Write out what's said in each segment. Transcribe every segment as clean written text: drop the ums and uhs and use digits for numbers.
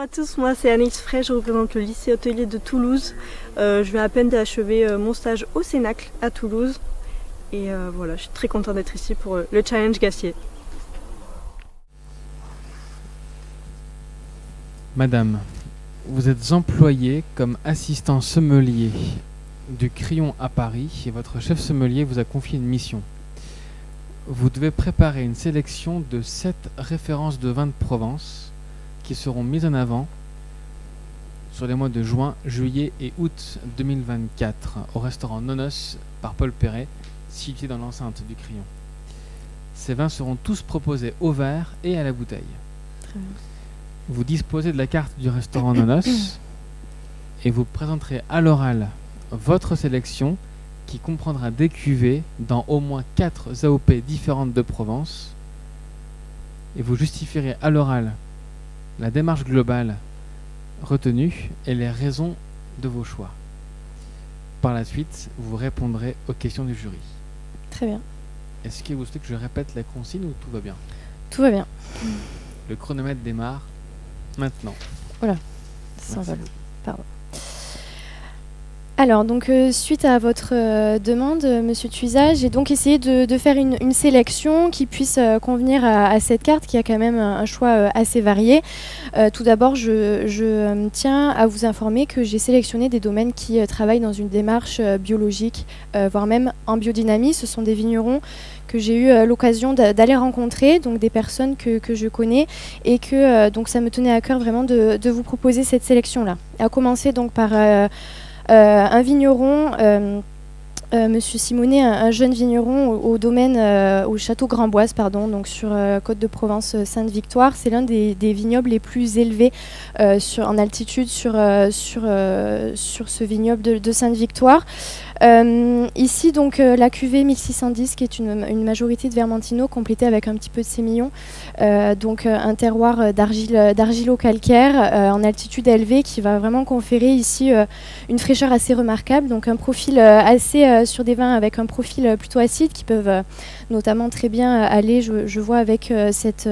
Bonjour à tous, moi c'est Anaïs Frey, je représente le lycée hôtelier de Toulouse. Je viens à peine d'achever mon stage au Cénacle à Toulouse. Et voilà, je suis très contente d'être ici pour le Challenge Gassier. Madame, vous êtes employée comme assistant sommelier du Crillon à Paris et votre chef sommelier vous a confié une mission. Vous devez préparer une sélection de 7 références de vins de Provence qui seront mises en avant sur les mois de juin, juillet et août 2024 au restaurant Nonos par Paul Perret, situé dans l'enceinte du Crillon. Ces vins seront tous proposés au verre et à la bouteille. Très bien. Vous disposez de la carte du restaurant Nonos et vous présenterez à l'oral votre sélection qui comprendra des cuvées dans au moins 4 AOP différentes de Provence et vous justifierez à l'oral la démarche globale retenue et les raisons de vos choix. Par la suite, vous répondrez aux questions du jury. Très bien. Est-ce que vous souhaitez que je répète la consigne ou tout va bien? Tout va bien. Le chronomètre démarre maintenant. Voilà. Ça Merci va. beaucoup. Pardon. Alors, donc, suite à votre demande, Monsieur Tuisa, j'ai donc essayé de faire une sélection qui puisse convenir à cette carte qui a quand même un choix assez varié. Tout d'abord, je tiens à vous informer que j'ai sélectionné des domaines qui travaillent dans une démarche biologique, voire même en biodynamie. Ce sont des vignerons que j'ai eu l'occasion d'aller rencontrer, donc des personnes que je connais, et que donc ça me tenait à cœur vraiment de vous proposer cette sélection-là. À commencer donc par un vigneron, Monsieur Simonet, un jeune vigneron au domaine, au château Grandboise, pardon, donc sur Côte de Provence Sainte-Victoire. C'est l'un des vignobles les plus élevés en altitude sur ce vignoble de Sainte-Victoire. Ici, donc, la cuvée 1610, qui est une majorité de Vermentino, complétée avec un petit peu de sémillon. Donc, un terroir d'argilo-calcaire en altitude élevée qui va vraiment conférer ici une fraîcheur assez remarquable. Donc, un profil assez sur des vins avec un profil plutôt acide qui peuvent notamment très bien aller, je vois, avec cette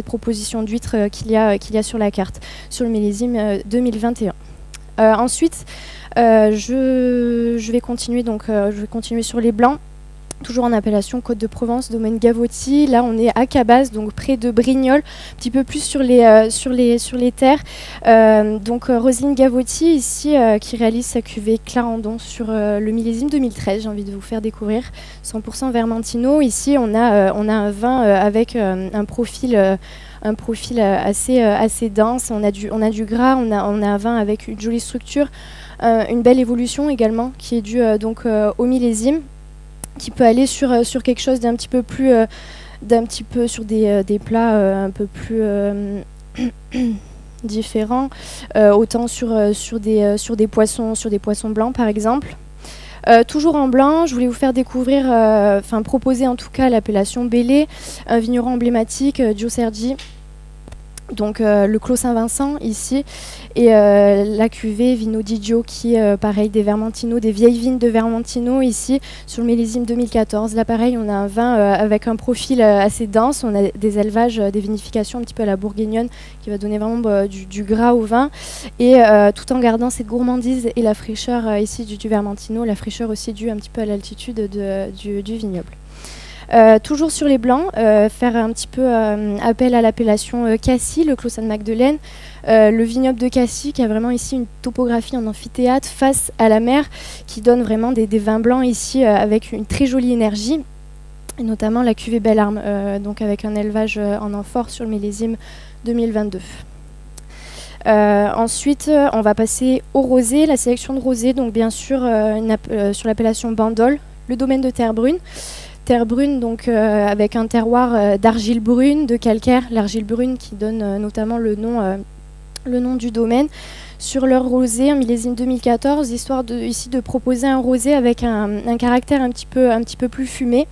proposition d'huître qu'il y a sur la carte, sur le millésime 2021. Ensuite, je vais continuer sur les blancs, toujours en appellation Côte de Provence, domaine Gavotti. Là, on est à Cabas, donc près de Brignoles, un petit peu plus sur les terres. Donc Roselyne Gavotti ici, qui réalise sa cuvée Clarendon sur le millésime 2013. J'ai envie de vous faire découvrir 100% Vermentino. Ici, on a un vin avec un profil assez dense. On a du gras, on a un vin avec une jolie structure. Une belle évolution également qui est due au millésime, qui peut aller sur quelque chose d'un petit peu sur des plats un peu plus différents, autant sur des poissons blancs par exemple. Toujours en blanc, je voulais vous faire découvrir, proposer en tout cas l'appellation Bellé, un vigneron emblématique, Gio Sergi. Donc le Clos Saint-Vincent ici, et la cuvée Vino di Gio qui est pareil, des Vermentino, des vieilles vignes de Vermentino ici sur le millésime 2014. Là pareil, on a un vin avec un profil assez dense, on a des élevages, des vinifications un petit peu à la bourguignonne qui va donner vraiment du gras au vin, et tout en gardant cette gourmandise et la fraîcheur ici du Vermentino, la fraîcheur aussi due un petit peu à l'altitude du vignoble. Toujours sur les blancs, faire un petit peu appel à l'appellation Cassis, le Clos Sainte-Magdeleine, le vignoble de Cassis qui a vraiment ici une topographie en amphithéâtre face à la mer qui donne vraiment des vins blancs ici avec une très jolie énergie, et notamment la cuvée Belle Arme, donc avec un élevage en amphore sur le millésime 2022. Ensuite, on va passer au rosé, la sélection de rosé, donc bien sûr sur l'appellation Bandol, le domaine de Terre-Brune. Terre-Brune, donc avec un terroir d'argile brune, de calcaire, l'argile brune qui donne notamment le nom du domaine. Sur leur rosé, un millésime 2014, histoire ici de proposer un rosé avec un caractère un petit peu plus fumé,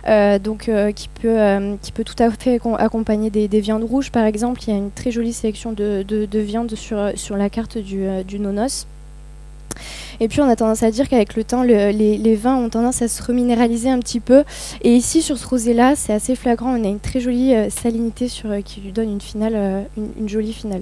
qui peut tout à fait accompagner des viandes rouges par exemple. Il y a une très jolie sélection de viandes sur la carte du Nonos. Et puis on a tendance à dire qu'avec le temps, les vins ont tendance à se reminéraliser un petit peu. Et ici, sur ce rosé-là, c'est assez flagrant. On a une très jolie salinité qui lui donne une jolie finale.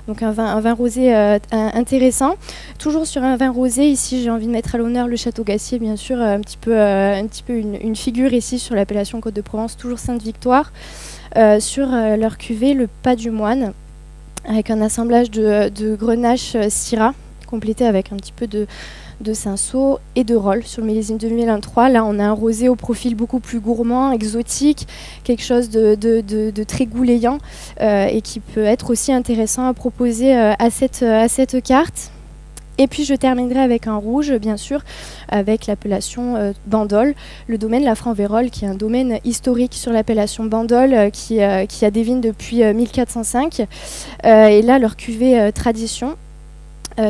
Donc un vin rosé intéressant. Toujours sur un vin rosé, ici j'ai envie de mettre à l'honneur le Château Gassier, bien sûr, un petit peu une figure ici sur l'appellation Côte de Provence, toujours Sainte-Victoire. Sur leur cuvée, le Pas du Moine, avec un assemblage de Grenache Syrah, complété avec un petit peu de Cinsault et de Rolle sur le millésime 2023. Là, on a un rosé au profil beaucoup plus gourmand, exotique, quelque chose de très goulayant et qui peut être aussi intéressant à proposer à cette carte. Et puis je terminerai avec un rouge, bien sûr, avec l'appellation Bandol, le domaine La Franc-Vérole, qui est un domaine historique sur l'appellation Bandol, qui a des vignes depuis 1405. Et là, leur cuvée Tradition,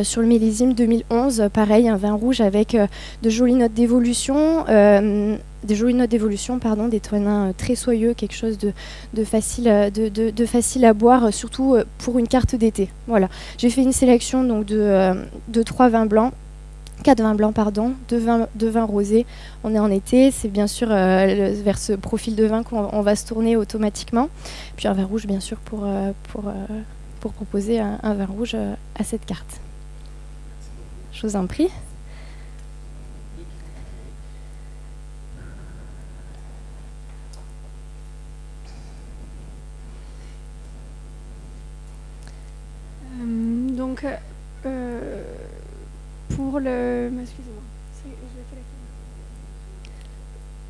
sur le millésime 2011, pareil, un vin rouge avec de jolies notes d'évolution, des tanins très soyeux, quelque chose de facile à boire, surtout pour une carte d'été. Voilà. J'ai fait une sélection donc de 3 vins blancs. 4 vins blancs, pardon, 2 vins rosés. On est en été, c'est bien sûr vers ce profil de vin qu'on va se tourner automatiquement. Puis un vin rouge, bien sûr, pour proposer un vin rouge à cette carte. Je vous en prie. Donc, pour le... Excusez-moi. Je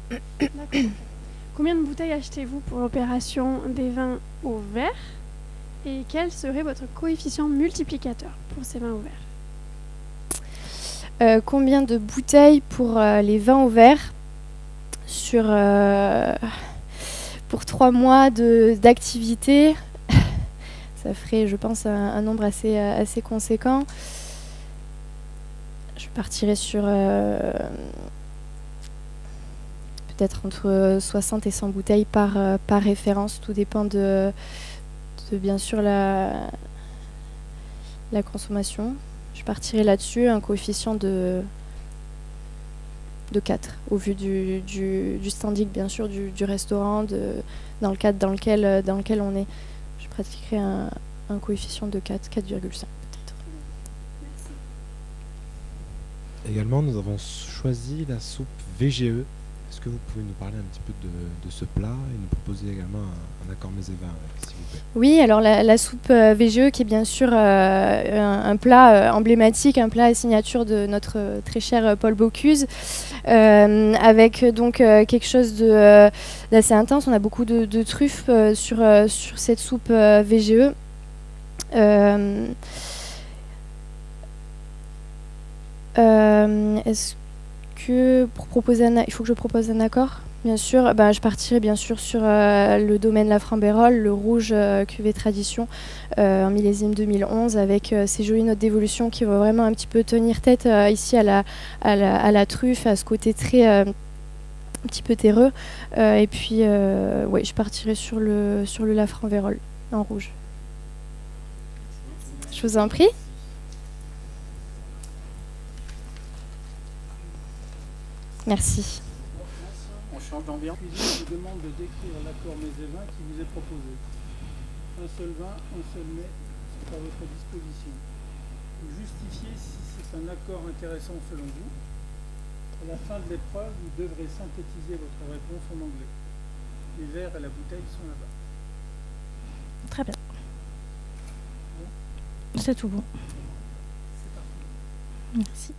l'ai fait la D'accord. Combien de bouteilles achetez-vous pour l'opération des vins au verre? Et quel serait votre coefficient multiplicateur pour ces vins au verre? Combien de bouteilles pour les vins au verre pour 3 mois d'activité? Ça ferait, je pense, un nombre assez conséquent. Je partirais sur peut-être entre 60 et 100 bouteilles par référence. Tout dépend de bien sûr la consommation. Je partirai là-dessus, un coefficient de 4, au vu du standing, bien sûr, du restaurant, dans le cadre dans lequel on est. Je pratiquerai un coefficient de 4, 4,5 peut-être. Merci. Également, nous avons choisi la soupe VGE. Est-ce que vous pouvez nous parler un petit peu de ce plat et nous proposer également un accord mets et vin, s'il vous plaît? Oui, alors la soupe VGE, qui est bien sûr un plat emblématique, un plat à signature de notre très cher Paul Bocuse, avec donc quelque chose d'assez intense. On a beaucoup de truffes sur cette soupe VGE. Est-ce que pour proposer il faut que je propose un accord? Bien sûr, je partirai bien sûr sur le domaine La Franc-Vérole, le rouge cuvée Tradition en millésime 2011, avec ces jolies notes d'évolution qui vont vraiment un petit peu tenir tête ici à la truffe, à ce côté très un petit peu terreux. Et puis, ouais, je partirai sur le La Franc-Vérole en rouge. Je vous en prie. Merci. On change d'ambiance. Je vous demande de décrire l'accord mets et vin qui vous est proposé. Un seul vin, un seul mets, c'est à votre disposition. Vous justifiez si c'est un accord intéressant selon vous. À la fin de l'épreuve, vous devrez synthétiser votre réponse en anglais. Les verres et la bouteille sont là-bas. Très bien. C'est tout bon. C'est parti. Merci.